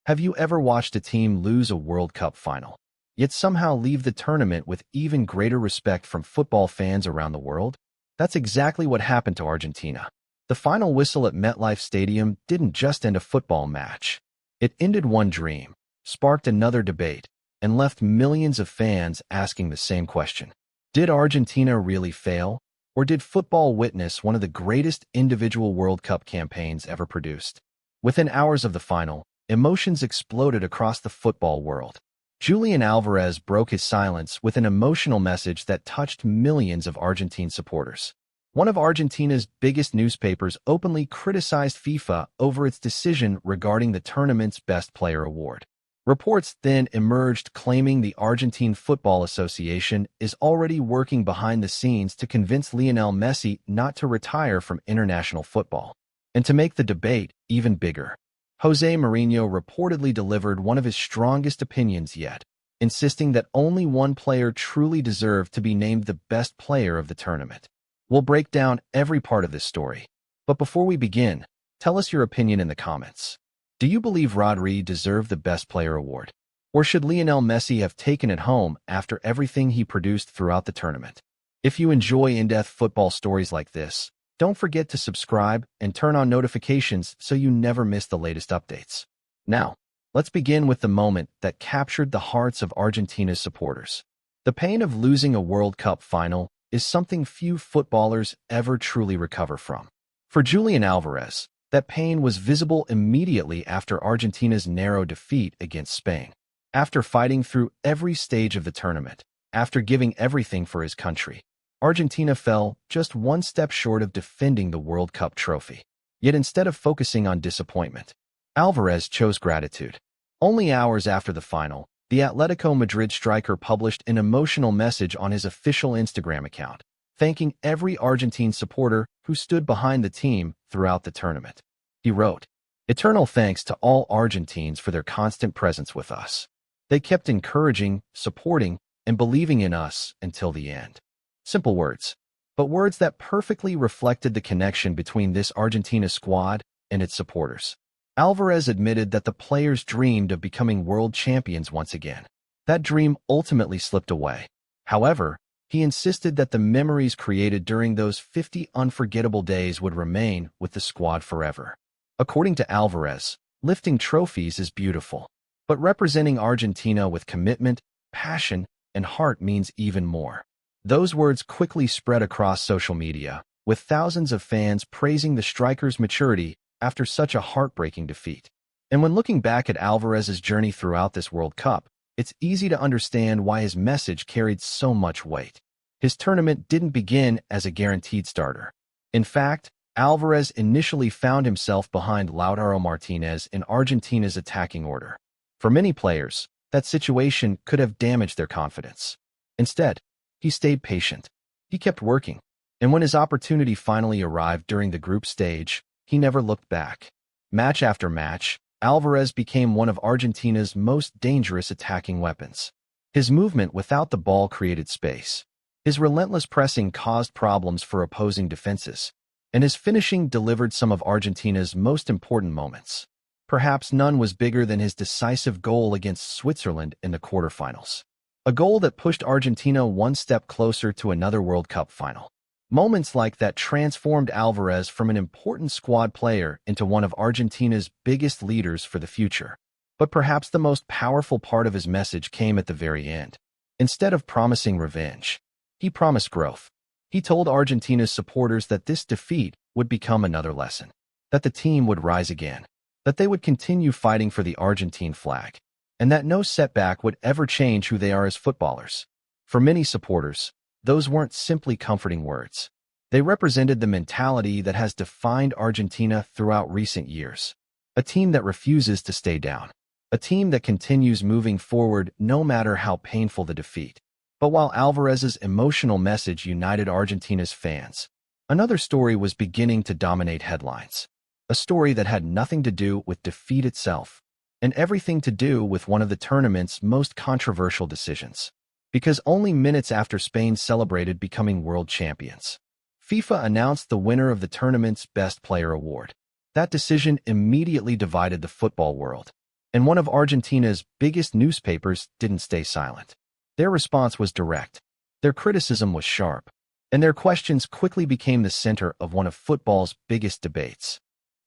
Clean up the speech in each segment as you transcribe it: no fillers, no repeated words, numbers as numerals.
Have you ever watched a team lose a World Cup final, yet somehow leave the tournament with even greater respect from football fans around the world? That's exactly what happened to Argentina. The final whistle at MetLife Stadium didn't just end a football match. It ended one dream, sparked another debate, and left millions of fans asking the same question. Did Argentina really fail, or did football witness one of the greatest individual World Cup campaigns ever produced? Within hours of the final, emotions exploded across the football world. Julian Alvarez broke his silence with an emotional message that touched millions of Argentine supporters. One of Argentina's biggest newspapers openly criticized FIFA over its decision regarding the tournament's Best Player award. Reports then emerged claiming the Argentine Football Association is already working behind the scenes to convince Lionel Messi not to retire from international football. And to make the debate even bigger, Jose Mourinho reportedly delivered one of his strongest opinions yet, insisting that only one player truly deserved to be named the best player of the tournament. We'll break down every part of this story. But before we begin, tell us your opinion in the comments. Do you believe Rodri deserved the Best Player award? Or should Lionel Messi have taken it home after everything he produced throughout the tournament? If you enjoy in-depth football stories like this, don't forget to subscribe and turn on notifications so you never miss the latest updates. Now, let's begin with the moment that captured the hearts of Argentina's supporters. The pain of losing a World Cup final is something few footballers ever truly recover from. For Julian Alvarez, that pain was visible immediately after Argentina's narrow defeat against Spain. After fighting through every stage of the tournament, after giving everything for his country, Argentina fell just one step short of defending the World Cup trophy. Yet instead of focusing on disappointment, Alvarez chose gratitude. Only hours after the final, the Atletico Madrid striker published an emotional message on his official Instagram account, thanking every Argentine supporter who stood behind the team throughout the tournament. He wrote, "Eternal thanks to all Argentines for their constant presence with us. They kept encouraging, supporting, and believing in us until the end." Simple words, but words that perfectly reflected the connection between this Argentina squad and its supporters. Alvarez admitted that the players dreamed of becoming world champions once again. That dream ultimately slipped away. However, he insisted that the memories created during those 50 unforgettable days would remain with the squad forever. According to Alvarez, lifting trophies is beautiful, but representing Argentina with commitment, passion, and heart means even more. Those words quickly spread across social media, with thousands of fans praising the striker's maturity after such a heartbreaking defeat. And when looking back at Alvarez's journey throughout this World Cup, it's easy to understand why his message carried so much weight. His tournament didn't begin as a guaranteed starter. In fact, Alvarez initially found himself behind Lautaro Martinez in Argentina's attacking order. For many players, that situation could have damaged their confidence. Instead, he stayed patient. He kept working. And when his opportunity finally arrived during the group stage, he never looked back. Match after match, Alvarez became one of Argentina's most dangerous attacking weapons. His movement without the ball created space. His relentless pressing caused problems for opposing defenses, and his finishing delivered some of Argentina's most important moments. Perhaps none was bigger than his decisive goal against Switzerland in the quarterfinals. A goal that pushed Argentina one step closer to another World Cup final. Moments like that transformed Alvarez from an important squad player into one of Argentina's biggest leaders for the future. But perhaps the most powerful part of his message came at the very end. Instead of promising revenge, he promised growth. He told Argentina's supporters that this defeat would become another lesson, that the team would rise again, that they would continue fighting for the Argentine flag, and that no setback would ever change who they are as footballers. For many supporters, those weren't simply comforting words. They represented the mentality that has defined Argentina throughout recent years. A team that refuses to stay down. A team that continues moving forward no matter how painful the defeat. But while Alvarez's emotional message united Argentina's fans, another story was beginning to dominate headlines. A story that had nothing to do with defeat itself, and everything to do with one of the tournament's most controversial decisions. Because only minutes after Spain celebrated becoming world champions, FIFA announced the winner of the tournament's Best Player award. That decision immediately divided the football world. And one of Argentina's biggest newspapers didn't stay silent. Their response was direct. Their criticism was sharp. And their questions quickly became the center of one of football's biggest debates.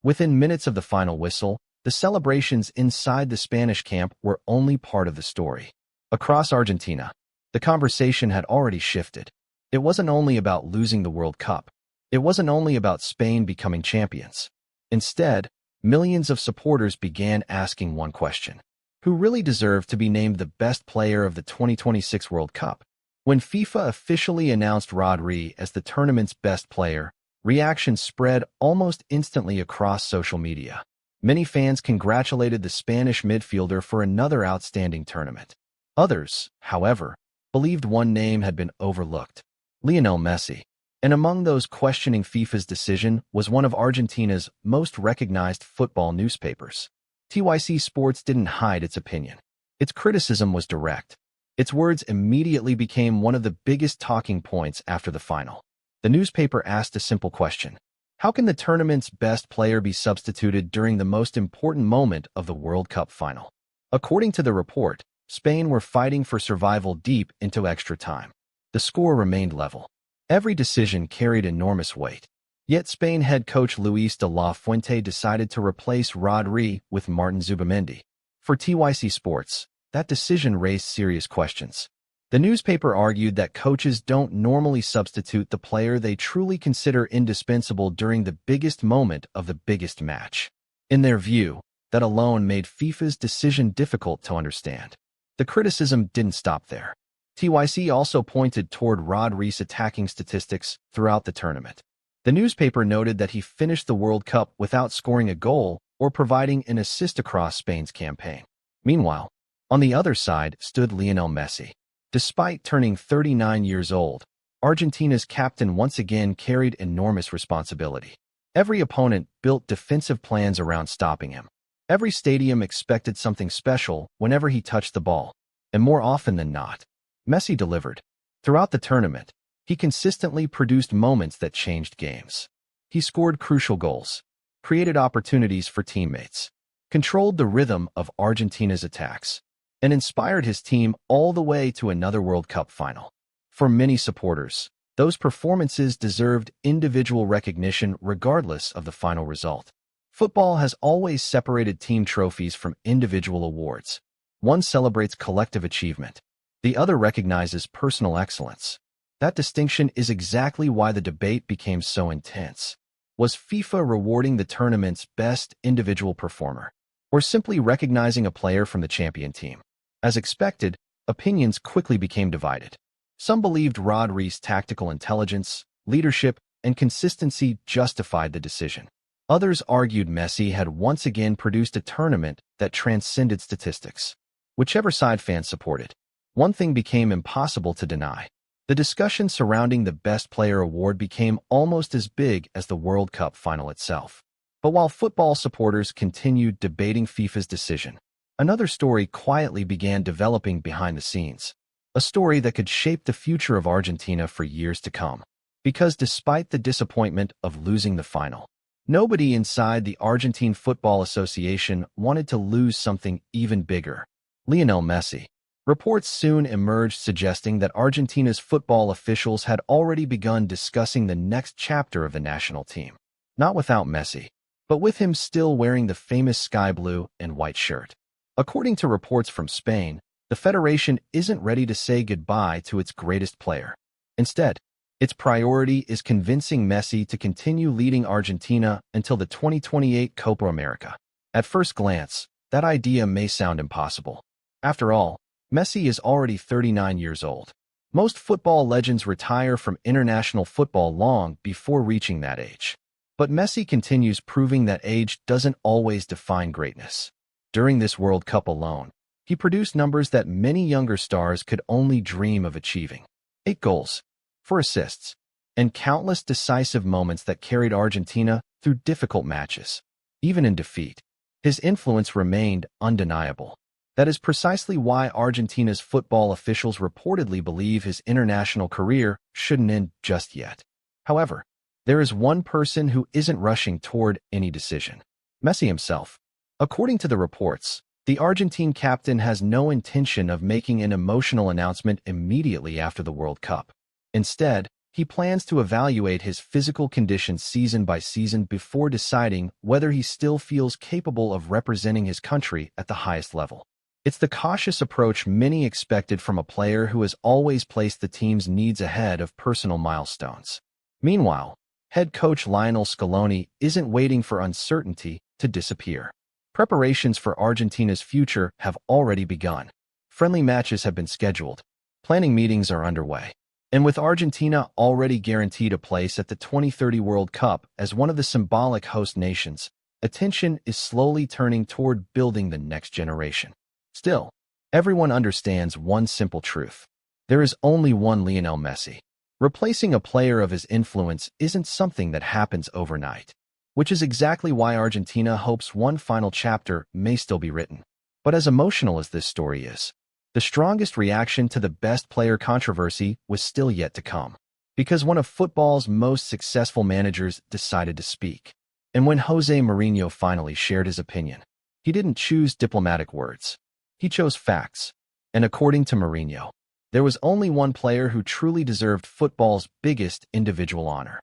Within minutes of the final whistle, the celebrations inside the Spanish camp were only part of the story. Across Argentina, the conversation had already shifted. It wasn't only about losing the World Cup. It wasn't only about Spain becoming champions. Instead, millions of supporters began asking one question: who really deserved to be named the best player of the 2026 World Cup? When FIFA officially announced Rodri as the tournament's best player, reactions spread almost instantly across social media. Many fans congratulated the Spanish midfielder for another outstanding tournament. Others, however, believed one name had been overlooked: Lionel Messi. And among those questioning FIFA's decision was one of Argentina's most recognized football newspapers. TYC Sports didn't hide its opinion. Its criticism was direct. Its words immediately became one of the biggest talking points after the final. The newspaper asked a simple question: how can the tournament's best player be substituted during the most important moment of the World Cup final? According to the report, Spain were fighting for survival deep into extra time. The score remained level. Every decision carried enormous weight. Yet Spain head coach Luis de la Fuente decided to replace Rodri with Martin Zubimendi. For TYC Sports, that decision raised serious questions. The newspaper argued that coaches don't normally substitute the player they truly consider indispensable during the biggest moment of the biggest match. In their view, that alone made FIFA's decision difficult to understand. The criticism didn't stop there. TYC also pointed toward Rodri's attacking statistics throughout the tournament. The newspaper noted that he finished the World Cup without scoring a goal or providing an assist across Spain's campaign. Meanwhile, on the other side stood Lionel Messi. Despite turning 39 years old, Argentina's captain once again carried enormous responsibility. Every opponent built defensive plans around stopping him. Every stadium expected something special whenever he touched the ball, and more often than not, Messi delivered. Throughout the tournament, he consistently produced moments that changed games. He scored crucial goals, created opportunities for teammates, controlled the rhythm of Argentina's attacks, and inspired his team all the way to another World Cup final. For many supporters, those performances deserved individual recognition regardless of the final result. Football has always separated team trophies from individual awards. One celebrates collective achievement. The other recognizes personal excellence. That distinction is exactly why the debate became so intense. Was FIFA rewarding the tournament's best individual performer, or simply recognizing a player from the champion team? As expected, opinions quickly became divided. Some believed Rodri's tactical intelligence, leadership, and consistency justified the decision. Others argued Messi had once again produced a tournament that transcended statistics. Whichever side fans supported, one thing became impossible to deny. The discussion surrounding the Best Player award became almost as big as the World Cup final itself. But while football supporters continued debating FIFA's decision, another story quietly began developing behind the scenes. A story that could shape the future of Argentina for years to come. Because despite the disappointment of losing the final, nobody inside the Argentine Football Association wanted to lose something even bigger: Lionel Messi. Reports soon emerged suggesting that Argentina's football officials had already begun discussing the next chapter of the national team. Not without Messi, but with him still wearing the famous sky blue and white shirt. According to reports from Spain, the federation isn't ready to say goodbye to its greatest player. Instead, its priority is convincing Messi to continue leading Argentina until the 2028 Copa America. At first glance, that idea may sound impossible. After all, Messi is already 39 years old. Most football legends retire from international football long before reaching that age. But Messi continues proving that age doesn't always define greatness. During this World Cup alone, he produced numbers that many younger stars could only dream of achieving. 8 goals, 4 assists, and countless decisive moments that carried Argentina through difficult matches. Even in defeat, his influence remained undeniable. That is precisely why Argentina's football officials reportedly believe his international career shouldn't end just yet. However, there is one person who isn't rushing toward any decision: Messi himself. According to the reports, The Argentine captain has no intention of making an emotional announcement immediately after the World Cup. Instead, he plans to evaluate his physical condition season by season before deciding whether he still feels capable of representing his country at the highest level. It's the cautious approach many expected from a player who has always placed the team's needs ahead of personal milestones. Meanwhile, head coach Lionel Scaloni isn't waiting for uncertainty to disappear. Preparations for Argentina's future have already begun. Friendly matches have been scheduled. Planning meetings are underway. And with Argentina already guaranteed a place at the 2030 World Cup as one of the symbolic host nations, attention is slowly turning toward building the next generation. Still, everyone understands one simple truth. There is only one Lionel Messi. Replacing a player of his influence isn't something that happens overnight, which is exactly why Argentina hopes one final chapter may still be written. But as emotional as this story is, the strongest reaction to the best player controversy was still yet to come, because one of football's most successful managers decided to speak. And when Jose Mourinho finally shared his opinion, he didn't choose diplomatic words. He chose facts. And according to Mourinho, there was only one player who truly deserved football's biggest individual honor.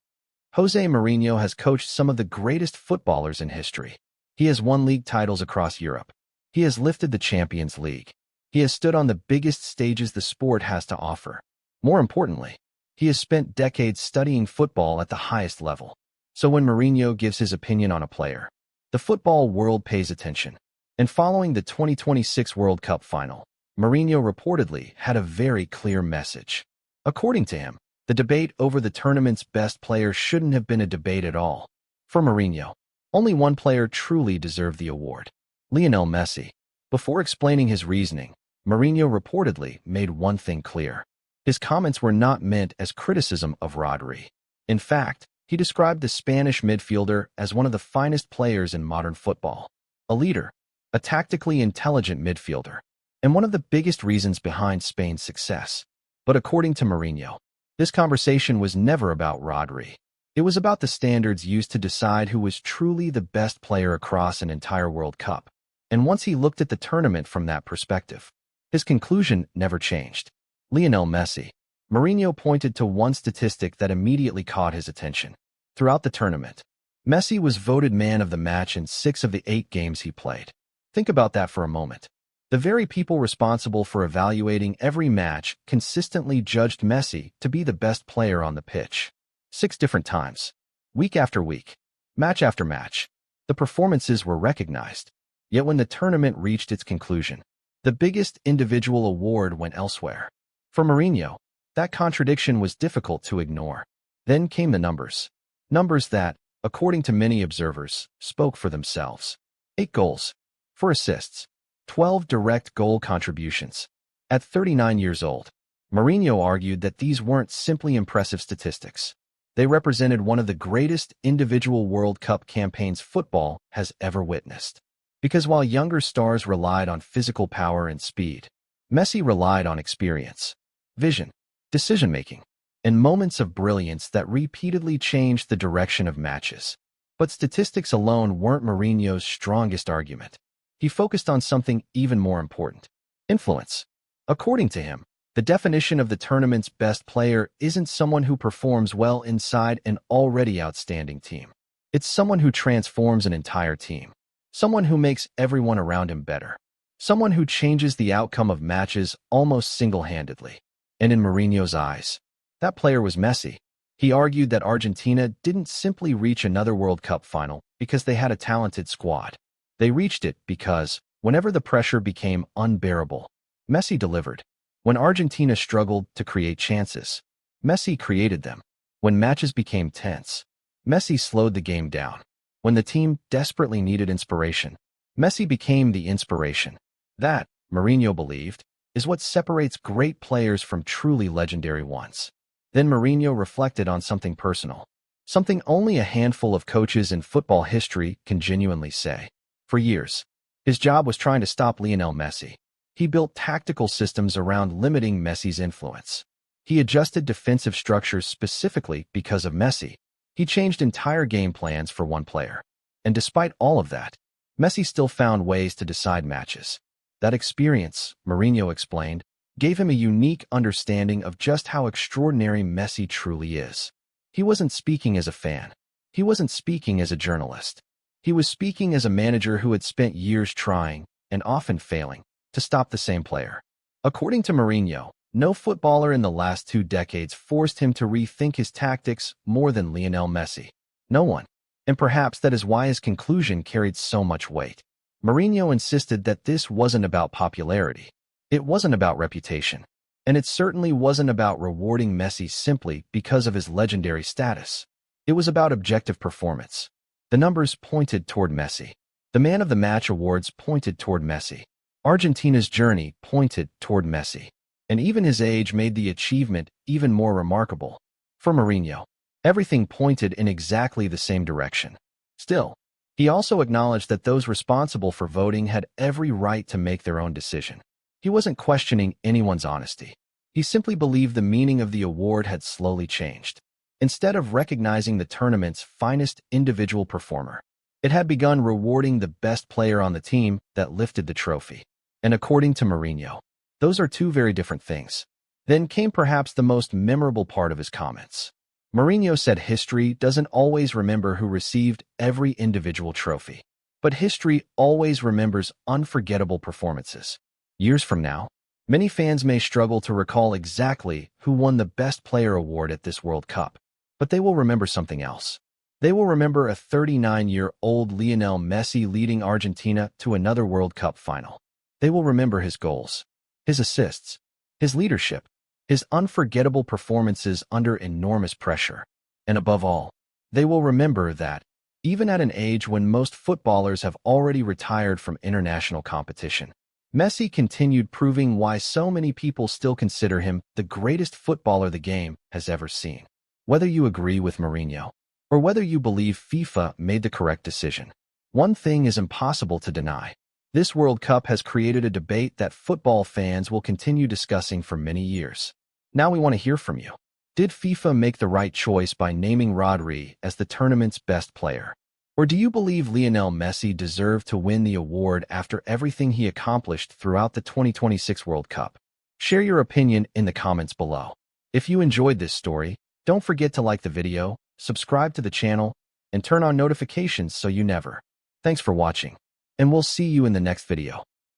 Jose Mourinho has coached some of the greatest footballers in history. He has won league titles across Europe. He has lifted the Champions League. He has stood on the biggest stages the sport has to offer. More importantly, he has spent decades studying football at the highest level. So when Mourinho gives his opinion on a player, the football world pays attention. And following the 2026 World Cup final, Mourinho reportedly had a very clear message. According to him, the debate over the tournament's best player shouldn't have been a debate at all. For Mourinho, only one player truly deserved the award: Lionel Messi. Before explaining his reasoning, Mourinho reportedly made one thing clear. His comments were not meant as criticism of Rodri. In fact, he described the Spanish midfielder as one of the finest players in modern football. A leader, a tactically intelligent midfielder, and one of the biggest reasons behind Spain's success. But according to Mourinho, this conversation was never about Rodri. It was about the standards used to decide who was truly the best player across an entire World Cup. And once he looked at the tournament from that perspective, his conclusion never changed. Lionel Messi. Mourinho pointed to one statistic that immediately caught his attention. Throughout the tournament, Messi was voted man of the match in 6 of the 8 games he played. Think about that for a moment. The very people responsible for evaluating every match consistently judged Messi to be the best player on the pitch. 6 different times. Week after week. Match after match. The performances were recognized. Yet when the tournament reached its conclusion, the biggest individual award went elsewhere. For Mourinho, that contradiction was difficult to ignore. Then came the numbers. Numbers that, according to many observers, spoke for themselves. 8 goals. 4 assists. 12 direct goal contributions. At 39 years old, Mourinho argued that these weren't simply impressive statistics. They represented one of the greatest individual World Cup campaigns football has ever witnessed. Because while younger stars relied on physical power and speed, Messi relied on experience, vision, decision-making, and moments of brilliance that repeatedly changed the direction of matches. But statistics alone weren't Mourinho's strongest argument. He focused on something even more important: influence. According to him, the definition of the tournament's best player isn't someone who performs well inside an already outstanding team. It's someone who transforms an entire team. Someone who makes everyone around him better. Someone who changes the outcome of matches almost single-handedly. And in Mourinho's eyes, that player was Messi. He argued that Argentina didn't simply reach another World Cup final because they had a talented squad. They reached it because, whenever the pressure became unbearable, Messi delivered. When Argentina struggled to create chances, Messi created them. When matches became tense, Messi slowed the game down. When the team desperately needed inspiration, Messi became the inspiration. That, Mourinho believed, is what separates great players from truly legendary ones. Then Mourinho reflected on something personal, something only a handful of coaches in football history can genuinely say. For years, his job was trying to stop Lionel Messi. He built tactical systems around limiting Messi's influence. He adjusted defensive structures specifically because of Messi. He changed entire game plans for one player. And despite all of that, Messi still found ways to decide matches. That experience, Mourinho explained, gave him a unique understanding of just how extraordinary Messi truly is. He wasn't speaking as a fan. He wasn't speaking as a journalist. He was speaking as a manager who had spent years trying, and often failing, to stop the same player. According to Mourinho, no footballer in the last 2 decades forced him to rethink his tactics more than Lionel Messi. No one. And perhaps that is why his conclusion carried so much weight. Mourinho insisted that this wasn't about popularity. It wasn't about reputation. And it certainly wasn't about rewarding Messi simply because of his legendary status. It was about objective performance. The numbers pointed toward Messi. The Man of the Match awards pointed toward Messi. Argentina's journey pointed toward Messi. And even his age made the achievement even more remarkable. For Mourinho, everything pointed in exactly the same direction. Still, he also acknowledged that those responsible for voting had every right to make their own decision. He wasn't questioning anyone's honesty. He simply believed the meaning of the award had slowly changed. Instead of recognizing the tournament's finest individual performer, it had begun rewarding the best player on the team that lifted the trophy. And according to Mourinho, those are two very different things. Then came perhaps the most memorable part of his comments. Mourinho said history doesn't always remember who received every individual trophy, but history always remembers unforgettable performances. Years from now, many fans may struggle to recall exactly who won the Best Player award at this World Cup, but they will remember something else. They will remember a 39-year-old Lionel Messi leading Argentina to another World Cup final. They will remember his goals, his assists, his leadership, his unforgettable performances under enormous pressure. And above all, they will remember that, even at an age when most footballers have already retired from international competition, Messi continued proving why so many people still consider him the greatest footballer the game has ever seen. Whether you agree with Mourinho, or whether you believe FIFA made the correct decision, one thing is impossible to deny. This World Cup has created a debate that football fans will continue discussing for many years. Now we want to hear from you. Did FIFA make the right choice by naming Rodri as the tournament's best player? Or do you believe Lionel Messi deserved to win the award after everything he accomplished throughout the 2026 World Cup? Share your opinion in the comments below. If you enjoyed this story, don't forget to like the video, subscribe to the channel, and turn on notifications so you never. Thanks for watching, and we'll see you in the next video.